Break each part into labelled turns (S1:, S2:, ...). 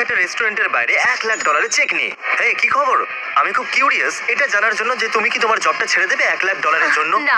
S1: একটা রেস্টুরেন্টের বাইরে $1,00,000 চেক নিয়ে। হ্যাঁ, কি খবর? আমি খুব কিউরিয়াস এটা জানার জন্য যে তুমি কি তোমার জবটা ছেড়ে দেবে $1,00,000 জন্য।
S2: না,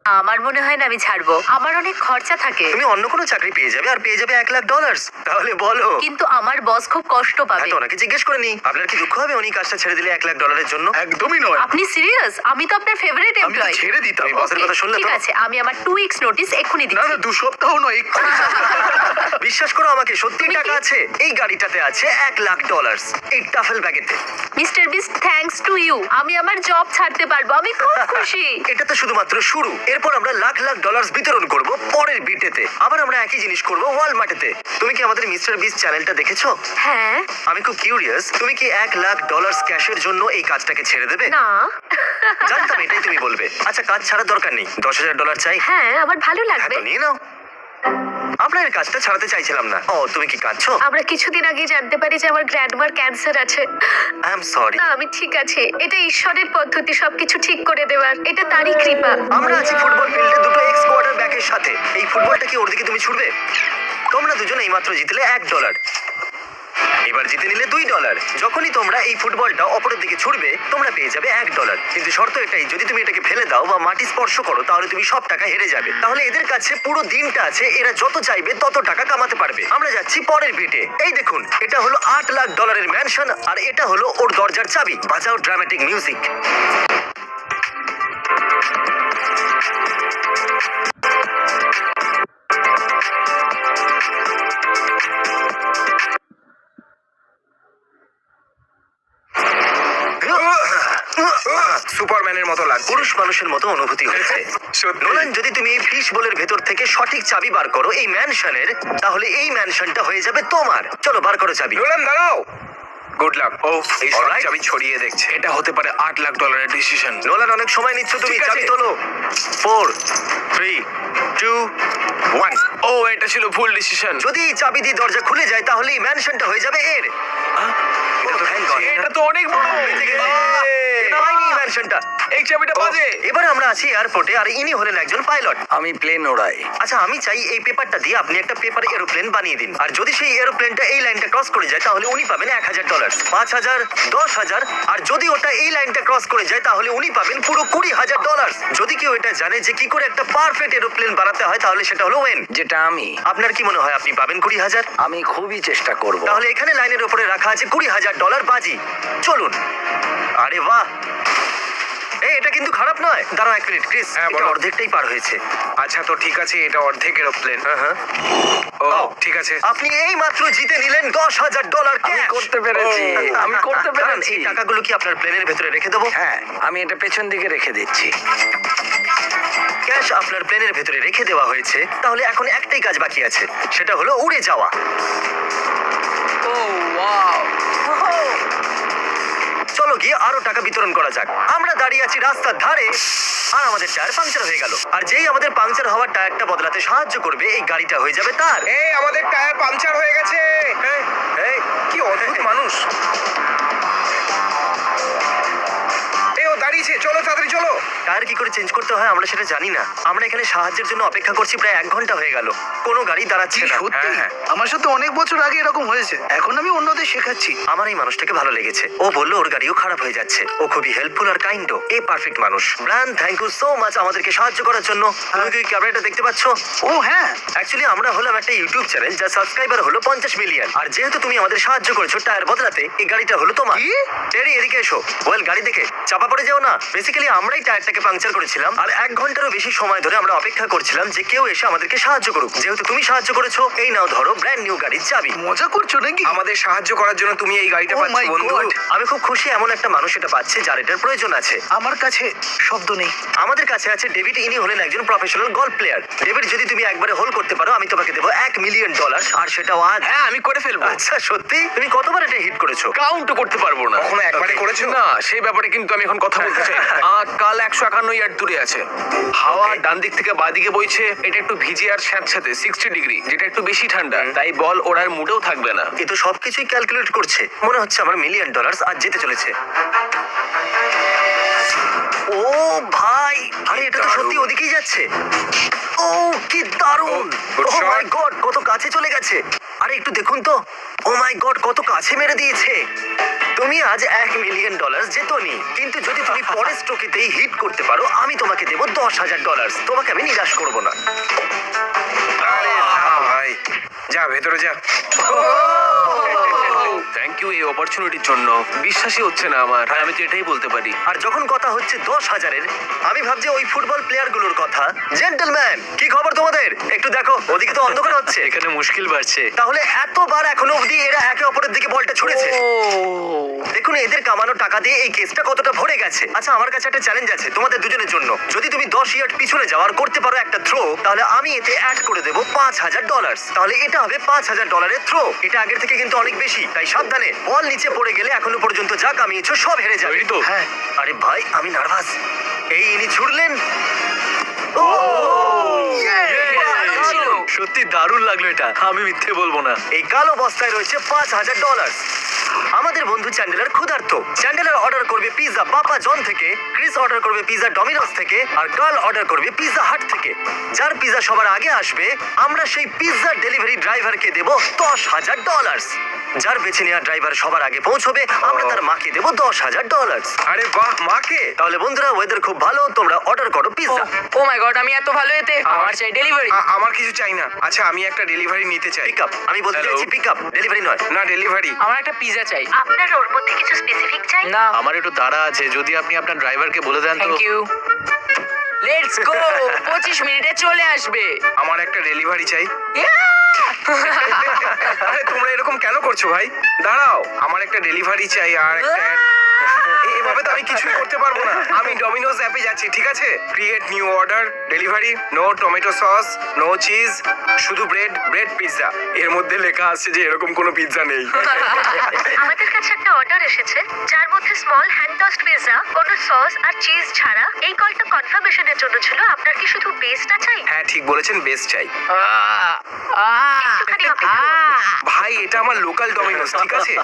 S2: আমার মনে হয় না আমি ছাড়বো। আমার অনেক খরচা থাকে।
S1: তুমি অন্য কোনো চাকরি পেয়ে যাবে আর পেয়ে যাবে $1,00,000। তাহলে বলো।
S2: কিন্তু আমার বস খুব কষ্ট পাবে।
S1: হ্যাঁ, তো ওনাকে জিজ্ঞেস করে নি আপনার কি দুঃখ হবে উনি কাজটা ছেড়ে দিলে $1,00,000 জন্য।
S3: একদমই নয়।
S2: আপনি সিরিয়াস? আমি তো আপনার ফেভারিট
S3: আমি তো
S2: এমপ্লয়ি।
S3: ছেড়ে দিতাম।
S1: তুমি বসের কথা শুনলে
S2: ঠিক
S1: তো?
S2: আছে, আমি আমার 2 উইকস নোটিস এক্ষুনি
S3: না
S2: দিচ্ছি।
S3: না 2 সপ্তাহ নয় এক্ষুনি।
S1: বিশ্বাস করো আমাকে, সত্যি
S2: তুমি
S1: টাকা
S2: কি-
S1: আছে। এই গাড়িটাতে আছে $1,00,000 এই টাফেল ব্যাগেতে।
S2: Mister Beast, thanks to you আমি আমার জব ছাড়তে পারবো। আমি খুব খুশি।
S1: এটা তো শুধুমাত্র শুরু। এরপর আমরা লাখ লাখ ডলার বিতরণ করব পরের বিটেতে। আবার আমরা একই জিনিস করব ওয়ালমার্টেতে। তুমি কি আমাদের মিস্টার বিস্ট চ্যানেলটা দেখেছো?
S2: হ্যাঁ।
S1: আমি খুব কিউরিয়াস তুমি কি $1,00,000 ক্যাশের জন্য এই কাজটাকে ছেড়ে দেবে?
S2: না।
S1: জানতাম এটাই তুমি বলবে। আচ্ছা, কাজ ছাড়ার দরকার নেই, $10,000 চাই।
S2: হ্যাঁ, আমার ভালো
S1: হ্যাঁ,
S2: লাগবে।
S1: তো নিয়ে নাও। আমরা এর কাজটা ছাড়াতে চাইছিলাম না। ও, তুমি কি কাঁদছো?
S2: আমরা কিছুদিন আগে জানতে পারি যে আমার গ্র্যান্ডমার ক্যান্সার আছে।
S1: I am sorry.
S2: না, আমি ঠিক আছে। এটা ঈশ্বরের পদ্ধতি সবকিছু ঠিক করে দেওয়ার। এটা তারই কৃপা।
S1: আমরা আছি ফুটবল ফিল্ডে দুটো এক্স কোয়ার্টার ব্যাকের সাথে। এই ফুটবলটা কি ওর দিকে তুমি ছুড়বে? তোমরা দুজন এইমাত্র জিতলে $1। এবার জিতে নিলে $2। যখনই তোমরা এই ফুটবলটা অপরের দিকে ছুড়বে তোমরা পেয়ে যাবে $1। কিন্তু শর্ত এটাই, যদি তুমি এটাকে ফেলে দাও বা মাটি স্পর্শ করো তাহলে তুমি সব টাকা হেরে যাবে। তাহলে এদের কাছে পুরো দিনটা আছে, এরা যত চাইবে তত টাকা কামাতে পারবে। আমরা যাচ্ছি পরের বিটে। এই দেখুন, এটা হলো $8,00,000 ম্যানশন আর এটা হলো ওর দরজার চাবি। বাজাও ড্রামাটিক মিউজিক।
S3: সুপারম্যানের মতো লাগছে।
S1: পুরুষ মানুষের মতো অনুভূতি হয়েছে।
S3: সত্যি।
S1: নোলান, যদি তুমি এই ফিশ বোলের ভেতর থেকে সঠিক চাবি বার করো এই ম্যানশনের, তাহলে এই ম্যানশনটা হয়ে যাবে তোমার। চলো বার করো চাবি।
S3: নোলান দাঁড়াও। Good luck. ও এই সব
S1: Alright.
S3: চাবি ছড়িয়ে দেখছে। এটা হতে পারে $8,00,000 ডিসিশন।
S1: নোলান, অনেক সময় নিচ্ছ তুমি,
S3: ঠিক আছে।
S1: চাবি তোলো। 4 3 2 1।
S3: ও এটা ছিল ভুল ডিসিশন।
S1: যদি এই চাবি দিয়ে দরজা খুলে যায় তাহলে এই ম্যানশনটা হয়ে যাবে এর। এটা তো thank God।
S3: এটা তো অনেক বড়।
S1: বেঁচে গেছে। এটা হয়নি এই ম্যানশনটা।
S3: এই চাবিটা বাজে।
S1: এবার আমরা আছি এয়ারপোর্টে আর ইনি হলেন একজন পাইলট।
S4: আমি প্লেন ওড়াই।
S1: আচ্ছা, আমি চাই এই পেপারটা দিয়ে আপনি একটা পেপার এরোপ্লেন বানিয়ে দিন। আর যদি সেই এরোপ্লেনটা এই লাইনটা ক্রস করে যায় তাহলে উনি পাবেন $1,000, 5,000, 10,000। আর যদি ওটা এই লাইনটা ক্রস করে যায় তাহলে উনি পাবেন পুরো $20,000। যদি কেউ এটা জানে যে কি করে একটা পারফেক্ট এরোপ্লেন বানাতে হয় তাহলে সেটা হলো ওয়েন।
S4: যেটা আমি
S1: আপনার কি মনে হয় আপনি পাবেন 20,000?
S4: আমি খুবই চেষ্টা করব।
S1: তাহলে এখানে লাইনের উপরে রাখা আছে $20,000 বাজি। চলুন। আরে বাহ, এই এটা কিন্তু খারাপ নয়। দাঁড়াও 1 মিনিট ক্রিস,
S3: হ্যাঁ,
S1: এটা
S3: বলো।
S1: অর্ধেকটাই পার হয়েছে।
S3: আচ্ছা তো ঠিক আছে, এটা অর্ধেক এরোপ্লেন।
S1: হ্যাঁ হ্যাঁ।
S3: ও
S1: ও।
S3: ঠিক আছে।
S1: আপনি এই মাত্র জিতে নিলেন $10,000
S4: আমি
S1: ক্যাশ।
S4: করতে পেরেছি। আমি করতে
S1: দাঁড়ান,
S4: পেরেছি।
S1: এই টাকাগুলো কি আপনার প্লেনের ভেতরে রেখে দেবো?
S4: হ্যাঁ, আমি এটা পেছন দিকে রেখে দিচ্ছি।
S1: ক্যাশ আপনার প্লেনের ভেতরে রেখে দেওয়া হয়েছে। তাহলে এখন একটাই কাজ বাকি আছে, সেটা হলো উড়ে যাওয়া।
S4: ও ওয়াও!
S1: চলো গিয়ে আরো টাকা বিতরণ করা যাক। আমরা দাঁড়িয়ে আছি রাস্তার ধারে আর আমাদের টায়ার পাংচার হয়ে গেল। আর যেই আমাদের পাংচার হওয়ার টায়ারটা বদলাতে সাহায্য করবে এই গাড়িটা হয়ে যাবে তার।
S3: এই আমাদের টায়ার পাংচার হয়ে গেছে।
S1: এই,
S3: কি অদ্ভুত মানুষ। এই ও দাঁড়িয়েছে, চলো তাড়াতাড়ি চলো।
S1: টায়ার কি করে চেঞ্জ করতে হয় আমরা সেটা জানি না। আমরা এখানে সাহায্যের জন্য অপেক্ষা করছি প্রায় 1 ঘন্টা হয়ে গেল, কোনো গাড়ি দাঁড়াচ্ছে না।
S3: সত্যি?
S5: হ্যাঁ, আমার সাথে অনেক বছর আগে এরকম হয়েছে। এখন আমি অন্যদের শেখাচ্ছি।
S1: আমার এই মানুষটাকে ভালো লেগেছে। ও বললো ওর গাড়িও খারাপ হয়ে যাচ্ছে। ও খুবই হেল্পফুল আর কাইন্ডও। এ পারফেক্ট মানুষ। Brian, thank you so much আমাদেরকে সাহায্য করার জন্য। তুমি কি ক্যামেরাটা দেখতে পাচ্ছ?
S5: ও হ্যাঁ,
S1: অ্যাকচুয়ালি আমরা হলাম একটা ইউটিউব চ্যানেল যার সাবস্ক্রাইবার হলো 50 মিলিয়ন। আর যেহেতু তুমি আমাদের সাহায্য করেছো টায়ার বদলাতে, এই গাড়িটা হলো তোমার।
S5: কি?
S1: টেরি, এদিকে এসো। ওয়েল, গাড়ি দেখে চাপা পড়ে যাও না। বেসিক্যালি আমরাই টায়ারটাকে পাংচার করেছিলাম আর 1 ঘন্টারও বেশি সময় ধরে আমরা অপেক্ষা করছিলাম যে কেউ এসে আমাদেরকে সাহায্য করুক। যেহেতু তুমি সাহায্য করেছো, এই নাও ধরো ব্র্যান্ড নিউ গাড়ির চাবি।
S5: মজা করছো নাকি?
S3: আমাদের সাহায্য করার জন্য তুমি এই গাড়িটা
S5: Oh
S3: পাচ্ছ
S5: my
S3: বন্ধু।
S5: God!
S1: আমি খুব খুশি এমন একটা মানুষ এটা পাচ্ছে যার এটার প্রয়োজন আছে।
S5: আমার কাছে শব্দ নেই।
S1: আমাদের কাছে আছে ডেভিড। ইনি হলেন একজন প্রফেশনাল গলফ প্লেয়ার। ডেভিড, যদি তুমি একবারে হোল করতে পারো আমি তোমাকে দেবো $1,000,000 আর সেটাও আজ।
S3: হ্যাঁ আমি করে ফেলবো।
S1: আচ্ছা, সত্যি? তুমি কতবার এটা হিট করেছো?
S3: কাউন্ট করতে পারবো না। কখনো একবারে
S1: Okay.
S3: করেছো? না, সেই ব্যাপারে কিন্তু আমি এখন কথা বলতে চাই না। কাল 151 ইয়ার্ড দূরে আছে। হাওয়া
S1: Okay.
S3: ডান দিক থেকে বাঁ দিকে বইছে। এটা একটু ভিজে আর স্যাঁতস্যাঁতে 60 ডিগ্রি, যেটা একটু বেশি ঠান্ডা। তাই বল ওড়ার মুডেও থাকবে না।
S1: এ তো সবকিছুই ক্যালকুলেট করছে। মনে হচ্ছে আমার $1,000,000 আজ যেতে চলেছে। ও ভাই, আরে এটা তো সত্যি ওদিকেই যাচ্ছে। ও কি দারুণ!
S3: Oh, good
S1: ও মাই
S3: shot.
S1: গড, কত কাছে চলে গেছে। আরে একটু দেখুন তো, ও মাই গড, কত কাছে মেরে দিয়েছে। তুমি আজ $1,000,000 জেতোনি, কিন্তু যদি তুমি পরের স্ট্রোকেতেই হিট করতে পারো, আমি তোমাকে দেবো $10,000। তোমাকে আমি নিরাশ করবো না।
S6: আরে না ভাই, যা ভেতরে যা।
S3: থ্যাংক ইউ এই অপরচুনিটির জন্য। বিশ্বাসই হচ্ছে না আমার, আমি তো এটাই বলতে পারি।
S1: আর যখন কথা হচ্ছে 10,000-এর, আমি ভাবছি ওই ফুটবল প্লেয়ারগুলোর কথা। জেন্টলম্যান, কি খবর তোমাদের? একটু দেখো, ওদিকে তো অন্ধকার হচ্ছে।
S3: এখানে মুশকিল বাড়ছে।
S1: তাহলে এতবার এখনো অবধি এরা একে অপরের দিকে বলটা ছুড়েছে। দেখুন এদের কামানো টাকা দিয়ে এই কেসটা কতটা ভরে গেছে। আচ্ছা, আমার কাছে একটা চ্যালেঞ্জ আছে তোমাদের দুজনের জন্য। যদি তুমি 10 ইয়ার্ড পিছনে যাও আর করতে পারো একটা থ্রো, তাহলে আমি এতে অ্যাড করে দেবো $5,000। তাহলে এটা হবে $5,000-এর থ্রো। এটা আগের থেকে কিন্তু অনেক বেশি, তাই সাবধানে। বল নিচে পড়ে গেলে এখনো পর্যন্ত যা কামিয়েছো সব হেরে যাবে।
S3: Ready তো?
S1: হ্যাঁ। আরে ভাই, আমি নার্ভাস। এই ইনি ছুড়লেন। ও
S3: সত্যি দারুণ লাগলো এটা, আমি মিথ্যে বলবো না।
S1: এই কালো বস্তায় রয়েছে $5,000। আমাদের বন্ধু চ্যান্ডেলার ক্ষুধার্ত। চ্যান্ডেলার অর্ডার করবে পিৎজা পাপা জন থেকে, ক্রিস অর্ডার করবে পিৎজা ডমিনোস থেকে, আর কার্ল অর্ডার করবে পিৎজা হাট থেকে। যার পিৎজা সবার আগে আসবে, আমরা সেই পিৎজা ডেলিভারি ড্রাইভারকে দেব $10,000। যার বেছে নেওয়া ড্রাইভার সবার আগে পৌঁছবে, আমরা তার মাকে দেব $10,000।
S6: আরে বাহ, মাকে?
S1: তাহলে বন্ধুরা, ওয়েদার খুব ভালো, তোমরা অর্ডার করো পিৎজা।
S4: ও মাই গড, আমি এত ভালো এতে। আমার চাই ডেলিভারি।
S6: আমার কিছু চাই না। আচ্ছা, আমি একটা ডেলিভারি নিতে চাই।
S1: পিক আপ, আমি বলতে
S3: Hello?
S1: চাইছি পিক আপ, ডেলিভারি নয়।
S6: না, ডেলিভারি।
S4: আমার একটা পিজা চাই।
S2: আপনার ওর মধ্যে কিছু স্পেসিফিক চাই?
S4: না,
S3: আমার একটু তাড়া আছে, যদি আপনি আপনার ড্রাইভারকে বলে দেন তো।
S4: Thank you. Let's go. 25 মিনিটে চলে আসবে।
S6: আমার একটা ডেলিভারি চাই। আরে তোমরা এরকম কেন করছো ভাই? দাঁড়াও, আমার একটা ডেলিভারি চাই আর একটা এভাবে তো আমি কিছুই করতে পারবো না। আমি ডমিনোজ অ্যাপে যাচ্ছি, ঠিক আছে? Create new order, delivery, no tomato sauce, no cheese, শুধু ব্রেড পিৎজা। এর মধ্যে লেখা আছে যে এরকম কোনো পিৎজা নেই।
S2: আমাদের কাছে একটা অর্ডার এসেছে, যার মধ্যে স্মল হ্যান্ড টস্ট পিৎজা, কোনো সস আর চিজ ছাড়া। এই কলটা কনফার্মেশনের জন্য ছিল। আপনার কি শুধু বেসটা চাই?
S6: হ্যাঁ, ঠিক বলেছেন, বেস্ট চাই।
S2: একটুখানি অপেক্ষা করুন।
S6: ভাই, এটা আমার লোকাল ডমিনোস, ঠিক আছে?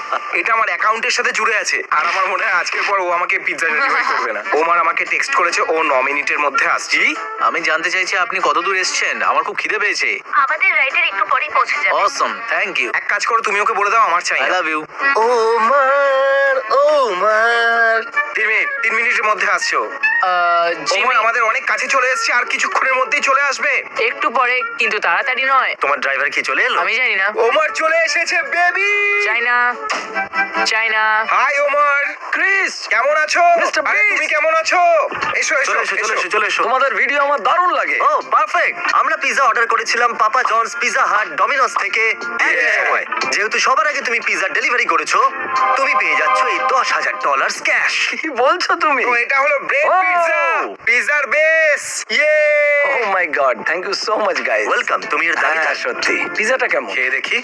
S6: এটা আমার অ্যাকাউন্টের সাথে জুড়ে আছে। আর আমার মনে হয় আজকের পর ও আমাকে পিৎজা ডেলিভারি করবে না। ওমার আমাকে টেক্সট করেছে, ও 9 মিনিটের মধ্যে আসছি।
S3: আমি জানতে চাইছি আপনি কত দূর এসেছেন, আমার খুব খিদে পেয়েছে।
S2: আমাদের রাইডার একটু পরেই পৌঁছে যাবে।
S3: অসম, থ্যাংক ইউ।
S6: এক কাজ করো, তুমি ওকে বলে দাও আমার চাই
S3: আই
S6: না।
S3: Love you.
S1: ওমার
S6: 3 মিনিটের মধ্যে আসছো।
S4: জিমি,
S6: ওমার আমাদের অনেক কাছে চলে এসেছে, আর কিছুক্ষণের মধ্যেই চলে আসবে।
S4: একটু পরে, কিন্তু তাড়াতাড়ি নয়।
S1: তোমার ড্রাইভার কি চলে এলো?
S4: আমি জানি না।
S6: ওমার চলে এসেছে, বেবি।
S4: চাই না।
S6: হাই ওমার।
S4: ক্রিস,
S6: কেমন আছো?
S4: Mr.
S6: আরে,
S4: Beast।
S6: তুমি কেমন আছো? এসো এসো
S1: চলে এসো, চলে এসো, চলে এসো।
S4: তোমাদের ভিডিও আমার দারুণ লাগে।
S1: ও পারফেক্ট। আমরা পিৎজা অর্ডার করেছিলাম পাপা জনস, পিৎজা হাট, ডমিনোস থেকে একই
S6: Yeah.
S1: সময়। যেহেতু সবার আগে তুমি পিৎজা ডেলিভারি করেছো, তুমি পেয়ে যাচ্ছ এই $10,000 ক্যাশ।
S4: কি বলছো তুমি?
S6: তো এটা হলো ব্রেড
S4: Oh.
S6: পিৎজা, পিৎজার base. Yay!
S4: Oh my god, thank you so much guys.
S1: Welcome, তুমি এর দাবিদার।
S4: হ্যাঁ, সত্যি। পিজাটা কেমন?
S6: খেয়ে দেখি।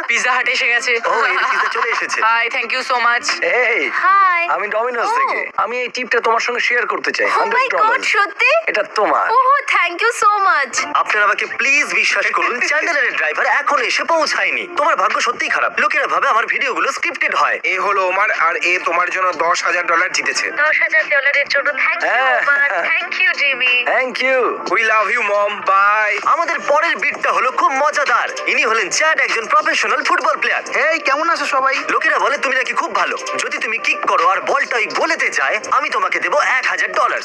S4: পিজা হাট এসে গেছে।
S1: ও, এর পিৎজা চলে এসেছে।
S4: Hi, thank you so much. এই,
S2: হাই।
S4: আমি ডমিনোস
S2: Oh.
S4: থেকে। আমি এই টিপটা তোমার সঙ্গে শেয়ার করতে চাই।
S2: ও মাই গড,
S4: $100
S2: সত্যি?
S4: এটা তোমার।
S2: ওহ, থ্যাংক ইউ সো মাচ।
S1: আপনারা আমাকে প্লিজ বিশ্বাস করুন, চ্যান্ডেলারের ড্রাইভার এখন এসে পৌঁছায়নি। তোমার ভাগ্য সত্যিই খারাপ। লোকেরা ভাবে আমার ভিডিওগুলো স্ক্রিপ্টেড হয়।
S6: এ হলো ওমার, আর এ তোমার জন্য $10,000 জিতেছে।
S2: $10,000 জন্য থ্যাংক ইউ
S4: হ্যাঁ।
S2: Oman. Thank you Jimmy.
S4: Thank you.
S6: We love you mom, bye.
S1: আমাদের পরের বিটটা হলো খুব মজাদার। ইনি হলেন চ্যাড, একজন প্রফেশনাল ফুটবল প্লেয়ার।
S5: এই কেমন আছো সবাই?
S1: লোকেরা বলে তুমি নাকি খুব ভালো। যদি তুমি কিক করো আর বলটা ওই গোলেতে যায়, আমি তোমাকে দেবো $1,000।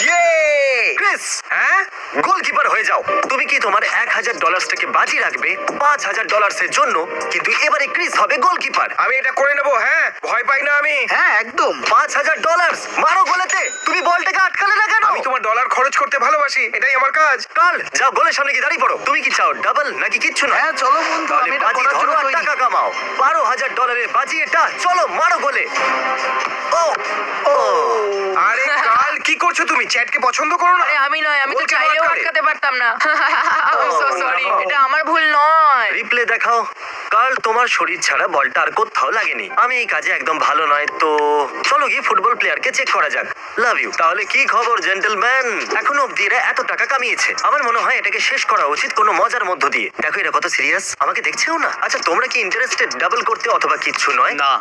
S6: ইয়ে!
S1: ক্রিস,
S6: হ্যাঁ?
S1: গোলকিপার হয়ে যাও। তুমি কি তোমার $1,000টাকে বাজি রাখবে $5,000 এর জন্য? কিন্তু এবারে ক্রিস হবে গোলকিপার।
S6: আমি এটা করে নেবো, হ্যাঁ? ভয় পাই না আমি।
S5: হ্যাঁ, একদম।
S1: $5,000 মারো গোলেতে। তুমি বলটাকে আটকালে না কেন?
S6: আমি তোমার ডলার খরচ করতে ভালোবাসি, এটাই আমার কাজ।
S1: কাল যাও, গোলের সামনে গিয়ে দাঁড়িয়ে পড়ো। তুমি কি চাও, ডাবল নাকি কিচ্ছু না?
S5: হ্যাঁ, চলো বন্ধু,
S1: তাহলে
S5: আমি এটা
S1: বাজি
S5: করার
S1: ধরো
S5: জন্য
S1: আর
S5: তৈরি।
S1: টাকা কামাও। $12,000 বাজি এটা। চলো মারো গোলে। ও ও
S6: আরে কাল, কি করছো তুমি? চ্যাটকে পছন্দ করো না?
S4: আরে আমি নয়, আমি তো
S6: গোলকে
S4: চাইলেও
S6: মার করে।
S4: আটকাতে পারতাম না। সো সরি, এটা আমার ভুল নয়।
S1: রিপ্লে দেখাও। কাল তোমার শরীর ছাড়া বলটা আর কোথাও লাগেনি। আমি এই কাজে একদম ভালো নয়, তো চলো গিয়ে ফুটবল প্লেয়ারকে চেক করা যাক। Love you. তাহলে কি খবর জেন্টলম্যান? এখনো অব্দি এরা এত টাকা কামিয়েছে। আমার মনে হয় এটাকে শেষ করা উচিত কোনো মজার মধ্য দিয়ে। দেখো এটা কত সিরিয়াস, আমাকে দেখছেও না। আচ্ছা তোমরা কি ইন্টারেস্টেড ডাবল করতে অথবা কিচ্ছু নয়?
S5: না।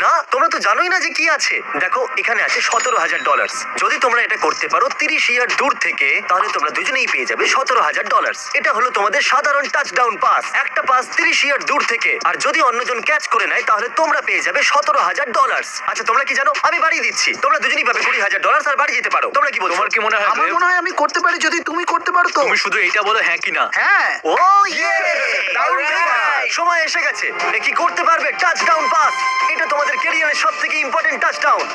S1: না, তোমরা তো জানোই না যে কি আছে। দেখো এখানে আছে $17,000। যদি তোমরা এটা করতে পারো 30 ইয়ার্ড দূর থেকে, তাহলে তোমরা দুজনেই পেয়ে যাবে $17,000। এটা হলো তোমাদের সাধারণ টাচডাউন পাস, একটা পাস 30 ইয়ার্ড দূর থেকে। আর যদি অন্যজন ক্যাচ করে নেয় তাহলে তোমরা পেয়ে যাবে $17,000। আচ্ছা তোমরা কি জানো, আমি বাড়িয়ে দিচ্ছি, তোমরা দুজনেই পাবে $20,000 আর বাড়ি যেতে পারো। তোমরা কি বলছো?
S3: তোমার কি মনে হয়
S5: আমার
S3: দেব?
S5: মনে হয় আমি করতে পারি, যদি তুমি করতে পারো তো।
S3: তুমি শুধু এইটা বলো হ্যাঁ কি না।
S5: হ্যাঁ।
S1: ও ইয়ে! দারুণ ব্যাপার। সময় এসে গেছে। এ কি করতে পারবে? Touchdown pass. এটা তোমাদের ক্যারিয়ারের সবথেকে ইম্পর্টেন্ট টাচডাউন।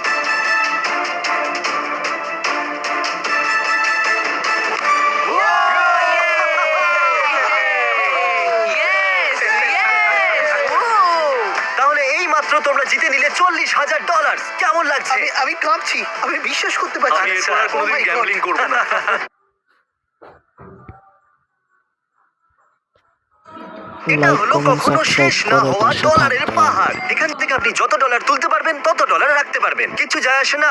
S4: Yes! Yes!
S1: তাহলে এই মাত্র তোমরা জিতে নিলে $40,000। কেমন লাগছে?
S5: আমি কাঁপছি, আমি বিশ্বাস করতে পারছি
S3: আমি
S5: না।
S3: এরপর আর
S5: Oh
S3: কোনোদিন
S5: my God!
S3: গ্যাম্বলিং করবো না।
S1: এটা হলো কখনো শেষ না হওয়া ডলারের পাহাড়। এখান থেকে আপনি যত ডলার তুলতে পারবেন তত ডলার রাখতে পারবেন, কিছু যায় আসে না।